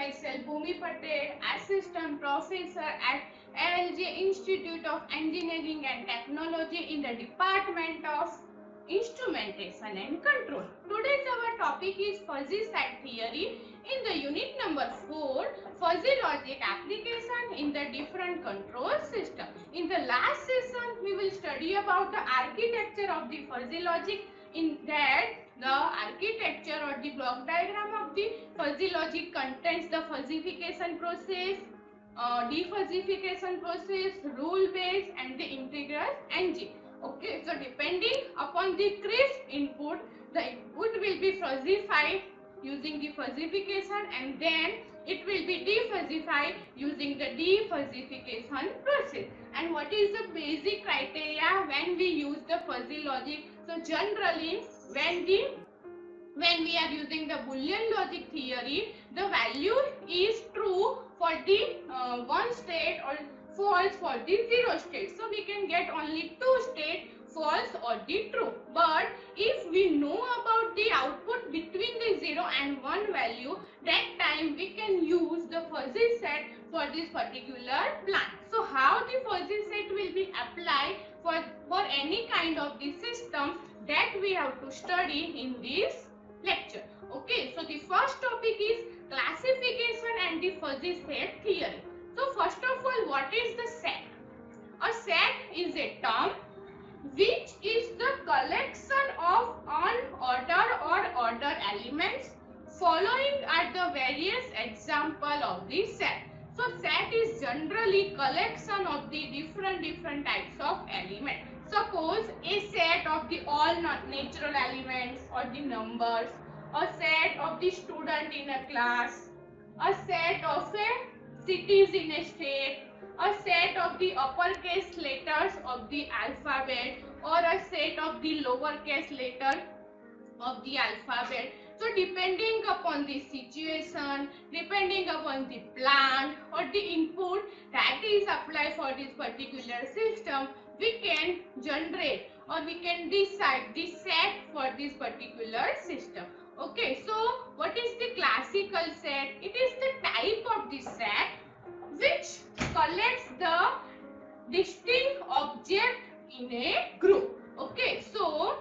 myself Bhumi Patel, Assistant Professor at ALJ Institute of Engineering and Technology in the Department of Instrumentation and Control. Today's our topic is fuzzy set theory in the unit number 4, fuzzy logic application in the different control system. In the last session, we will study about the architecture of the fuzzy logic. In that, the architecture or the block diagram of the fuzzy logic contains the fuzzification process, defuzzification process, rule base and the integral engine. Okay, so depending upon the crisp input, the input will be fuzzified using the fuzzification and then it will be defuzzified using the defuzzification process. And what is the basic criteria when we use the fuzzy logic? So generally when we are using the Boolean logic theory, the value is true for the one state or false for the zero state. So we can get only two state, false or the true. But if we know about the output between the 0 and 1 value, that time we can use the fuzzy set for this particular plant. So how the fuzzy set will be applied for any kind of the system, that we have to study in this lecture. Okay, so the first topic is classification and the fuzzy set theory. So first of all, what is the set? A set is a term which is the collection of unordered or ordered elements following are the various example of the set. So set is generally collection of the different types of elements. Suppose a set of the all natural elements or the numbers, a set of the student in a class, a set of a cities in a state, a set of the uppercase letters of the alphabet, or a set of the lowercase letter of the alphabet. So depending upon the situation, depending upon the plant or the input that is applied for this particular system, we can generate or we can decide the set for this particular system. Okay, so what is the classical set? It is the type of the set which collects the distinct object in a group. Okay, so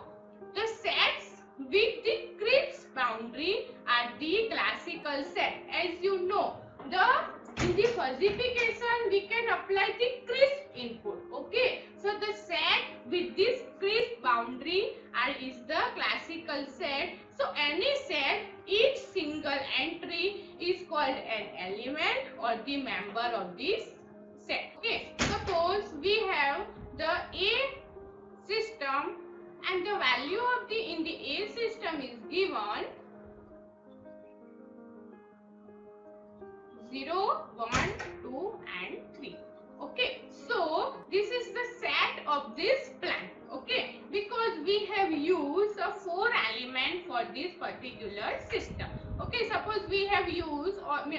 the sets with the crisp boundary are the classical set. As you know, in the fuzzification we can apply the crisp input. Okay, so the set with this crisp boundary is the classical set. So any set, each single entry is called an element or the member of this set. Okay, suppose we have the A system and the value of the in the A system is given 0, 1, 2 and 3. Okay, so this is the set of this plant. Okay, because we have used a 4 element for this particular system. Okay, suppose we have used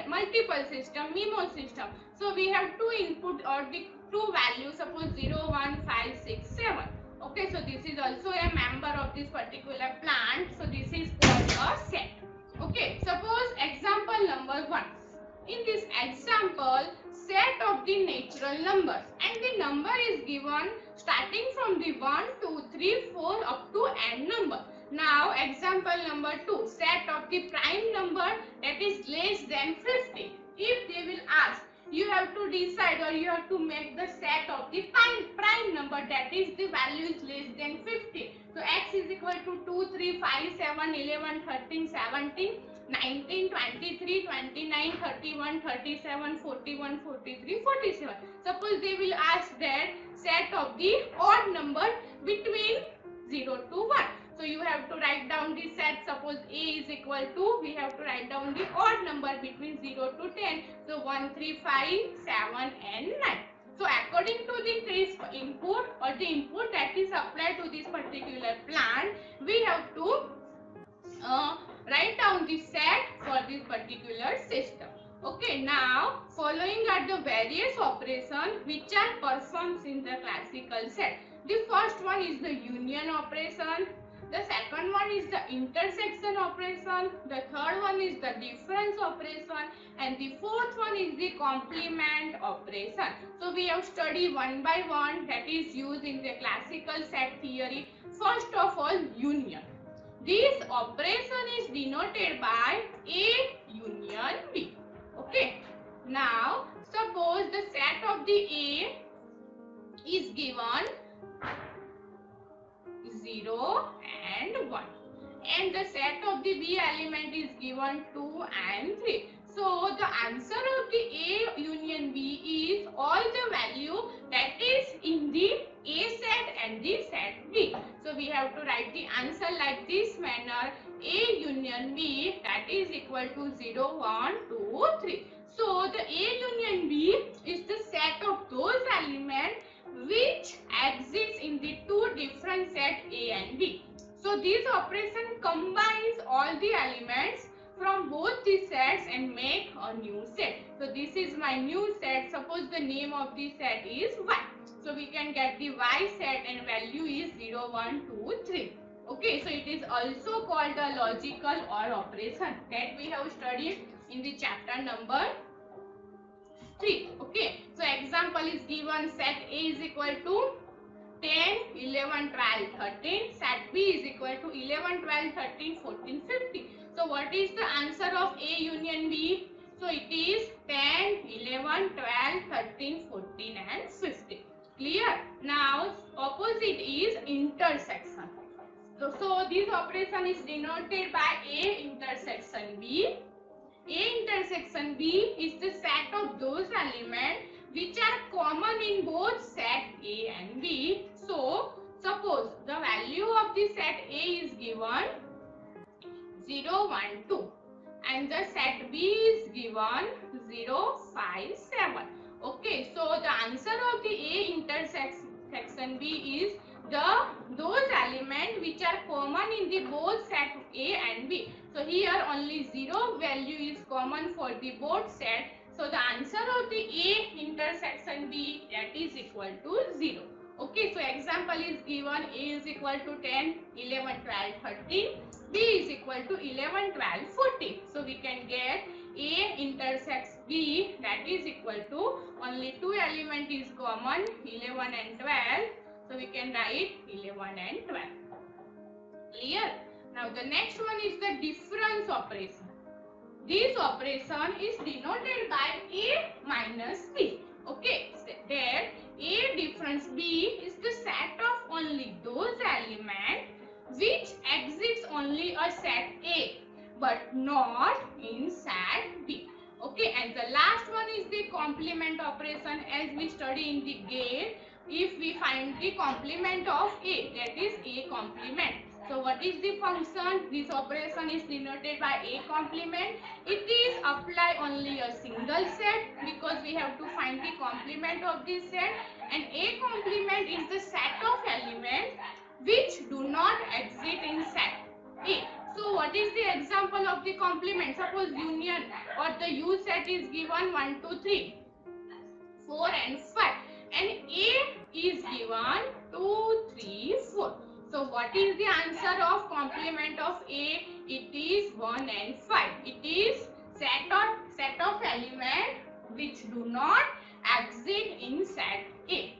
multiple system, MIMO system. So we have two input or the two values, suppose 0, 1, 5, 6, 7. Okay, so this is also a member of this particular plant. So this is called a set. Okay, suppose example number 1. In this example, set of the natural numbers and the number is given starting from the 1, 2, 3, 4 up to n number. Now example number 2, set of the prime number that is less than 50. If they will ask, you have to decide or you have to make the set of the prime number that is the value is less than 50. So x is equal to 2, 3, 5, 7, 11, 13, 17, 19, 23, 29, 31, 37, 41, 43, 47. Suppose they will ask that set of the odd number between 0 to 1. So you have to write down the set. Suppose A is equal to, we have to write down the odd number between 0 to 10. So 1, 3, 5, 7 and 9. So according to the crisp input or the input that is applied to this particular plant, we have to write down the set for this particular system. Okay, now following are the various operations which are performed in the classical set. The first one is the union operation. The second one is the intersection operation. The third one is the difference operation. And the fourth one is the complement operation. So we have studied one by one that is used in the classical set theory. First of all, union. This operation is denoted by A union B. Okay. Now, suppose the set of the A is given 0 and 1 and the set of the B element is given 2 and 3. So the answer of the A union B is all the value that is in the A set and the set B. So we have to write the answer like this manner: A union B, that is equal to 0, 1, 2, 3. So the A union B is the set of those elements which exists in the two different set A and B. So this operation combines all the elements from both the sets and make a new set. So this is my new set. Suppose the name of the set is Y. So we can get the Y set and value is 0, 1, 2, 3. Okay, so it is also called a logical OR operation that we have studied in the chapter number 3. Okay, so example is given: set A is equal to 10, 11, 12, 13. Set B is equal to 11, 12, 13, 14, 15. So what is the answer of A union B? So it is 10, 11, 12, 13, 14 and 15. Clear? Now opposite is intersection. So this operation is denoted by A intersection B. A intersection B is the set of those elements which are common in both set A and B. So, suppose the value of the set A is given 0, 1, 2 and the set B is given 0, 5, 7. Okay, so the answer of the A intersection B is those elements which are common in the both set A and B. So here only 0 value is common for the both set. So the answer of the A intersection B, that is equal to 0. Okay, so example is given: A is equal to 10, 11, 12, 13. B is equal to 11, 12, 14. So we can get A intersects B, that is equal to only two element is common, 11 and 12. So we can write 11 and 12. Clear? Now the next one is the difference operation. This operation is denoted by A minus B. Okay, so there A difference B is the set of only those elements which exists only a set A but not in set B. Okay, and the last one is the complement operation. As we study in the GATE, if we find the complement of A, that is A complement. So what is the function? This operation is denoted by A complement. It is apply only a single set because we have to find the complement of this set, and A complement is the set of elements which do not exist in set A. So what is the example of the complement? Suppose union or the U set is given 1, 2, 3, 4 and 5 and A is given 2, 3, 4. So what is the answer of complement of A? It is 1 and 5. It is set of elements which do not exist in set A.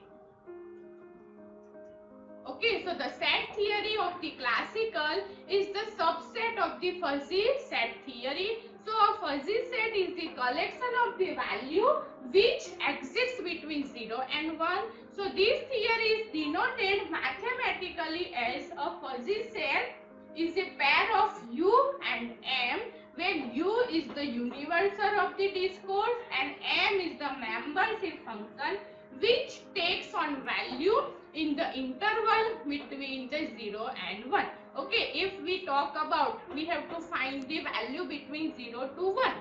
Okay, so the set theory of the classical is the subset of the fuzzy set theory. So a fuzzy set is the collection of the value which exists between 0 and 1. So this theory is denoted mathematically as a fuzzy set is a pair of U and M, where U is the universal of the discourse and M is the membership function which takes on value in the interval between the 0 and 1. Okay, if we talk about, we have to find the value between 0 to 1.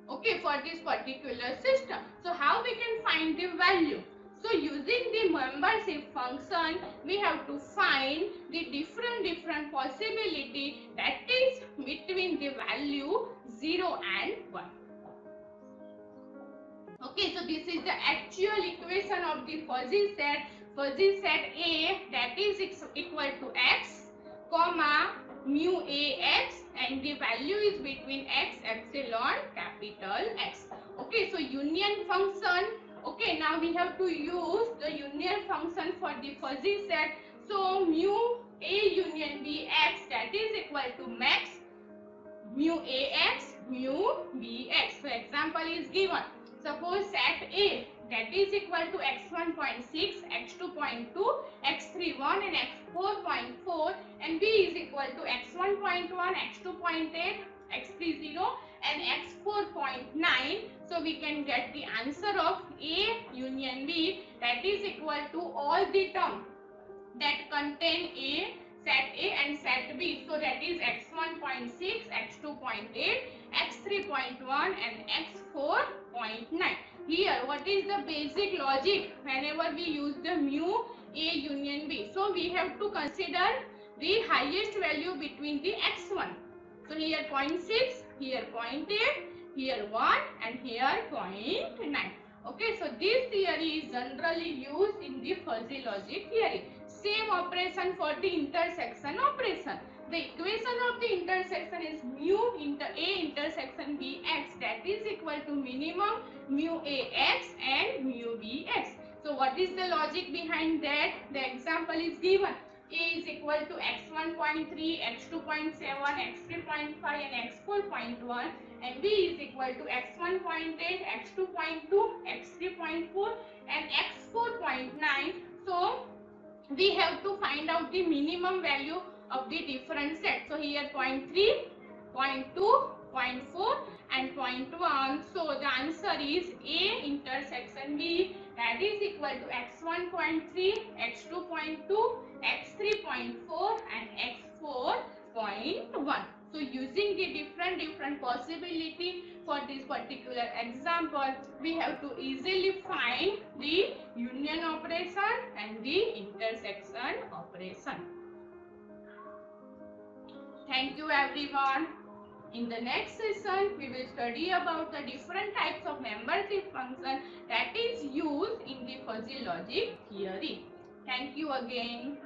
Okay, for this particular system. So how we can find the value? So using the membership function, we have to find the different possibility that is between the value 0 and 1. Okay, so this is the actual equation of the fuzzy set. Fuzzy set A, that is equal to x. comma mu ax, and the value is between x epsilon capital X. Okay, so union function. Okay, now we have to use the union function for the fuzzy set. So mu a union b x, that is equal to max mu ax mu bx. So example is given. Suppose set A, that is equal to x1.6, x2.2, x3.1 and x4.4, and B is equal to x1.1, x2.8, x30 and x4.9. So we can get the answer of A union B, that is equal to all the terms that contain A, set A and set B. So that is x1.6, x2.8, x3.1 and x4.9. Here, what is the basic logic whenever we use the mu A union B? So we have to consider the highest value between the x1. So here 0.6, here 0.8, here 1 and here 0.9. Okay, so this theory is generally used in the fuzzy logic theory. Same operation for the intersection operation. The equation of the intersection is mu A intersection Bx, that is equal to minimum mu Ax and mu Bx. So what is the logic behind that? The example is given. A is equal to x1.3, x2.7, x3.5 and x4.1, and B is equal to x1.8, x2.2, x3.4 and x4.9. So we have to find out the minimum value of the different sets. So here 0.3, 0.2, 0.4 and 0.1. So the answer is A intersection B, that is equal to x1.3, x2.2, x3.4 and x4.1. So using the different possibility for this particular example, we have to easily find the union operation and the intersection operation. Thank you everyone. In the next session, we will study about the different types of membership function that is used in the fuzzy logic theory. Thank you again.